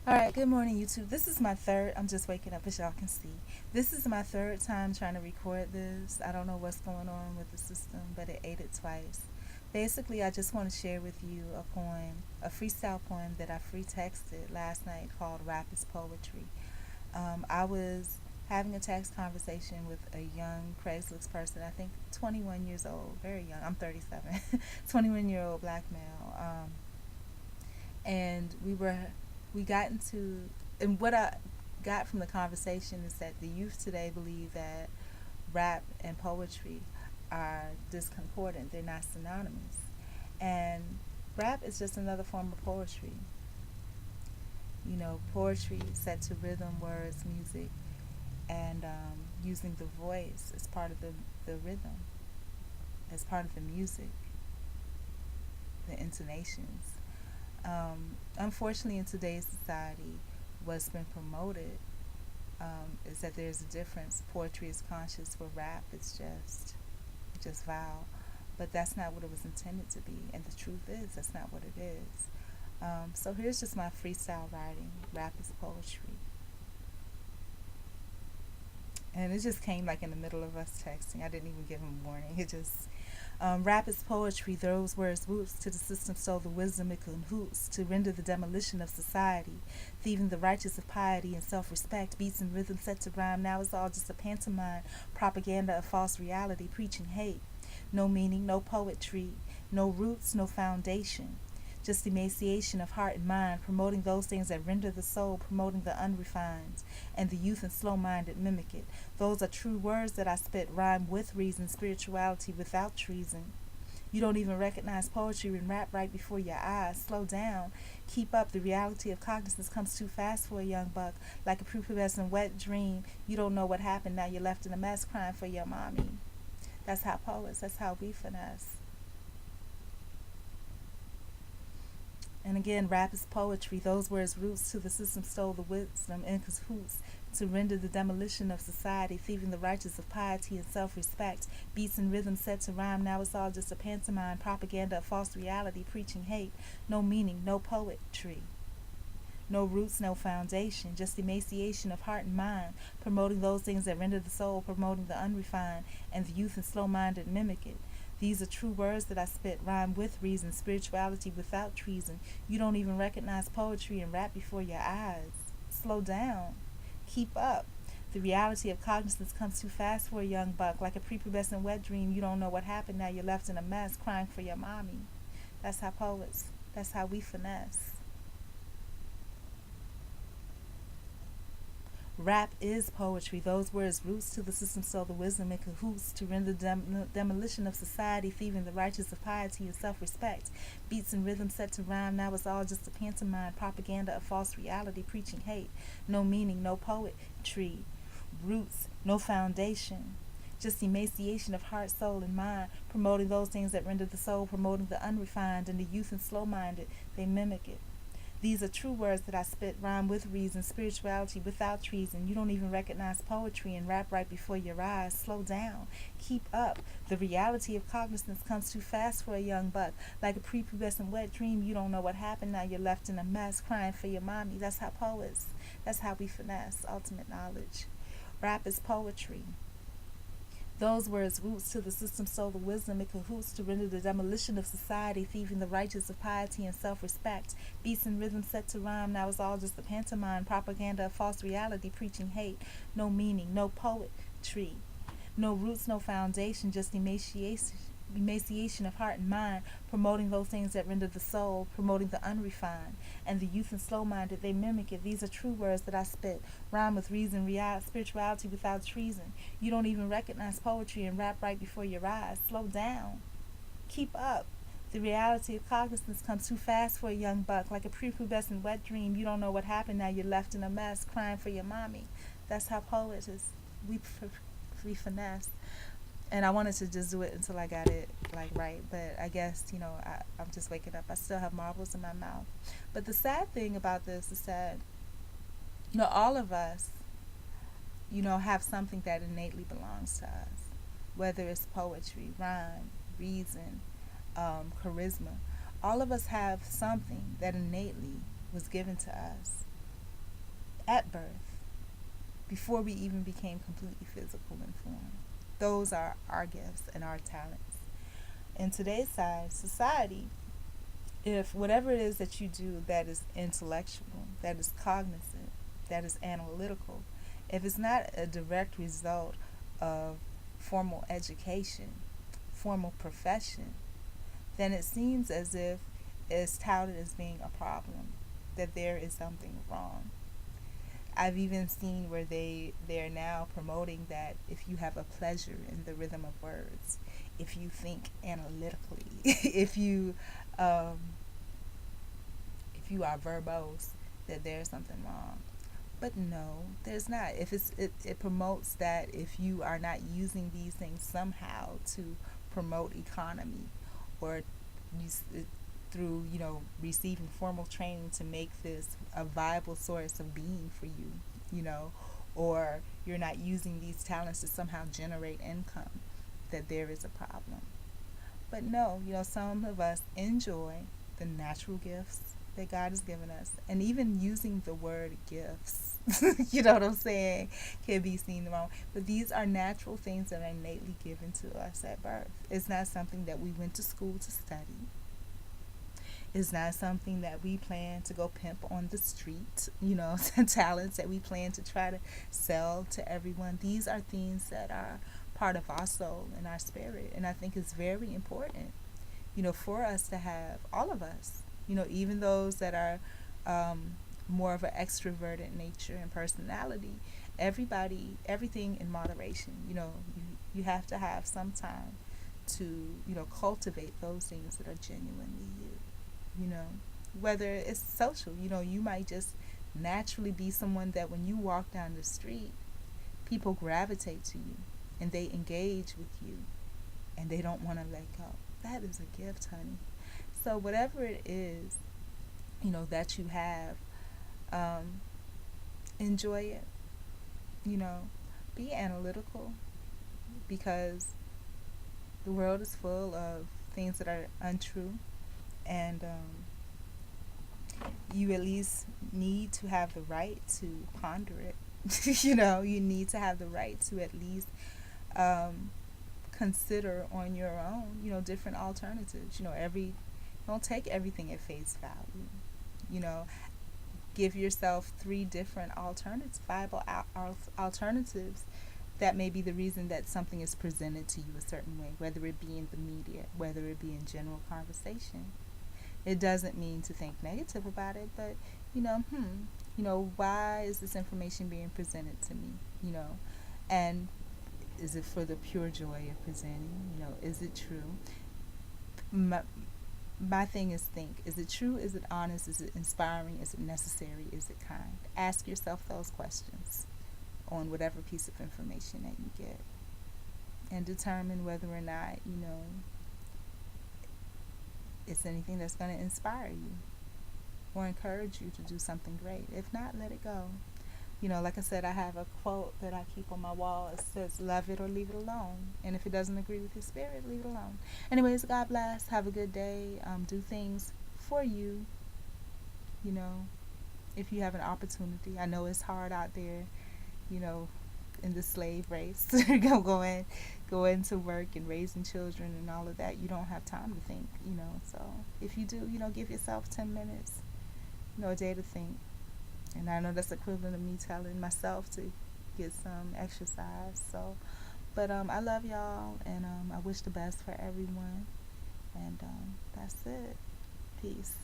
Alright, good morning YouTube. This is my third, I'm just waking up as y'all can see. This is my third time trying to record this. I don't know what's going on with the system, but it ate it twice. Basically, I just want to share with you a poem, a freestyle poem that I free texted last night called Rap is Poetry. I was having a text conversation with a young Craigslist person, I think 21 years old, very young, I'm 37, 21-year-old black male. And we got into, and what I got from the conversation is that the youth today believe that rap and poetry are discordant, they're not synonymous. And rap is just another form of poetry. You know, poetry set to rhythm, words, music, and using the voice as part of the rhythm, as part of the music, the intonations. Unfortunately, in today's society, what's been promoted is that there's a difference. Poetry is conscious, where rap is just vile. But that's not what it was intended to be, and the truth is, that's not what it is. So here's just my freestyle writing. Rap is poetry. And it just came like in the middle of us texting. I didn't even give him a warning. It just rap is poetry, those words roots to the system stole the wisdom it cahoots to render the demolition of society, thieving the righteous of piety and self-respect, beats and rhythm set to rhyme, now it's all just a pantomime, propaganda of false reality, preaching hate, no meaning, no poetry, no roots, no foundation, just emaciation of heart and mind, promoting those things that render the soul, promoting the unrefined, and the youth and slow-minded mimic it. Those are true words that I spit, rhyme with reason, spirituality without treason. You don't even recognize poetry and rap right before your eyes. Slow down. Keep up. The reality of cognizance comes too fast for a young buck. Like a prepubescent wet dream. You don't know what happened. Now you're left in a mess crying for your mommy. That's how poets, that's how we finesse. And again, rap is poetry. Those words roots to the system stole the wisdom in cahoots to render the demolition of society, thieving the righteous of piety and self-respect. Beats and rhythms set to rhyme, now it's all just a pantomime, propaganda of false reality, preaching hate. No meaning, no poetry. No roots, no foundation, just emaciation of heart and mind, promoting those things that render the soul, promoting the unrefined, and the youth and slow-minded mimic it. These are true words that I spit, rhyme with reason, spirituality without treason. You don't even recognize poetry and rap before your eyes. Slow down. Keep up. The reality of cognizance comes too fast for a young buck. Like a prepubescent wet dream, you don't know what happened, now you're left in a mess, crying for your mommy. That's how poets, that's how we finesse. Rap is poetry. Those words roots to the system stole the wisdom in cahoots to render demolition of society, thieving the righteous of piety and self-respect. Beats and rhythms set to rhyme, now it's all just a pantomime, propaganda of false reality, preaching hate. No meaning, no poetry. Roots, no foundation. Just emaciation of heart, soul, and mind, promoting those things that render the soul, promoting the unrefined, and the youth and slow-minded, they mimic it. These are true words that I spit, rhyme with reason, spirituality without treason. You don't even recognize poetry and rap right before your eyes. Slow down. Keep up. The reality of cognizance comes too fast for a young buck. Like a prepubescent wet dream, you don't know what happened, now you're left in a mess, crying for your mommy. That's how poets, that's how we finesse ultimate knowledge. Rap is poetry. Those words roots to the system stole the wisdom it cahoots to render the demolition of society, thieving the righteous of piety and self-respect. Beats and rhythms set to rhyme, now it's all just a pantomime, propaganda of false reality, preaching hate. No meaning, no poetry. No roots, no foundation, just emaciation of heart and mind, promoting those things that render the soul, promoting the unrefined, and the youth and slow-minded, they mimic it. These are true words that I spit, rhyme with reason, spirituality without treason. You don't even recognize poetry and rap right before your eyes. Slow down. Keep up. The reality of cognizance comes too fast for a young buck. Like a prepubescent wet dream, you don't know what happened, now you're left in a mess, crying for your mommy. That's how poets is. We finesse. And I wanted to just do it until I got it like right, but I guess I'm just waking up. I still have marbles in my mouth. But the sad thing about this is that all of us have something that innately belongs to us, whether it's poetry, rhyme, reason, charisma. All of us have something that innately was given to us. at birth, before we even became completely physical in form. Those are our gifts and our talents. In today's society, if whatever it is that you do that is intellectual, that is cognizant, that is analytical, if it's not a direct result of formal education, formal profession, then it seems as if it's touted as being a problem, that there is something wrong. I've even seen where they're now promoting that if you have a pleasure in the rhythm of words, if you think analytically, um, if you are verbose, that there's something wrong. But no, there's not. If it promotes that if you are not using these things somehow to promote economy, or use it through receiving formal training to make this a viable source of being for you, you know, or you're not using these talents to somehow generate income, that there is a problem. But no, some of us enjoy the natural gifts that God has given us. And even using the word gifts, you know what I'm saying, can be seen wrong. But these are natural things that are innately given to us at birth. It's not something that we went to school to study. It's not something that we plan to go pimp on the street, talents that we plan to try to sell to everyone. These are things that are part of our soul and our spirit. And I think it's very important, for us to have, all of us, even those that are more of an extroverted nature and personality, everything in moderation. You have to have some time to, cultivate those things that are genuinely you, whether it's social, you might just naturally be someone that when you walk down the street, people gravitate to you and they engage with you and they don't want to let go. That is a gift, honey. So whatever it is, that you have, enjoy it. Be analytical, because the world is full of things that are untrue, and you at least need to have the right to ponder it. You need to have the right to at least consider on your own, different alternatives. Don't take everything at face value. Give yourself 3 different viable alternatives that may be the reason that something is presented to you a certain way, whether it be in the media, whether it be in general conversation. It doesn't mean to think negative about it, but why is this information being presented to me? And is it for the pure joy of presenting? Is it true? My thing is, think, is it true? Is it honest? Is it inspiring? Is it necessary? Is it kind? Ask yourself those questions on whatever piece of information that you get, and determine whether or not it's anything that's going to inspire you or encourage you to do something great. If not, let it go. Like I said, I have a quote that I keep on my wall. It says, love it or leave it alone. And if it doesn't agree with your spirit, leave it alone. Anyways, God bless. Have a good day. Do things for you, if you have an opportunity. I know it's hard out there, in the slave race. Going to work and raising children and all of that. You don't have time to think, So if you do, give yourself 10 minutes, a day to think. And I know that's equivalent of me telling myself to get some exercise. So, but I love y'all, and I wish the best for everyone. And that's it. Peace.